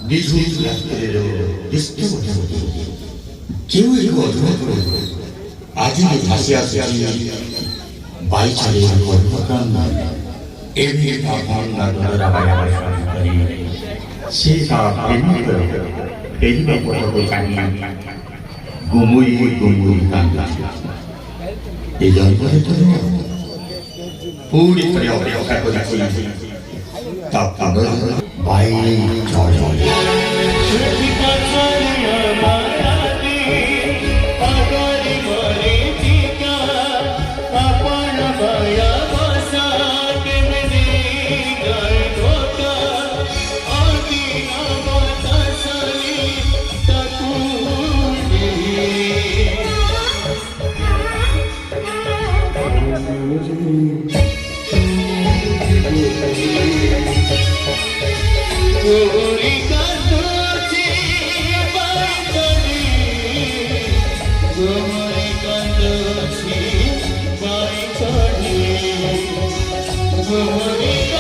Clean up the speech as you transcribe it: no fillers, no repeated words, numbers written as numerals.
নিঝুম রাত্রের কেউ একটু অধুর আজি ভাসি আসি বাইচালে কর্মকান্ড এমনি ভাবনা রাবাই আবার করি সে সব এমনি কথা জানি গুমুই গুমুই কান্দ এই জন্মে তো পুরি করে অপেক্ষা করেছি তারপর বাইরে ঝড় ঝড় Glory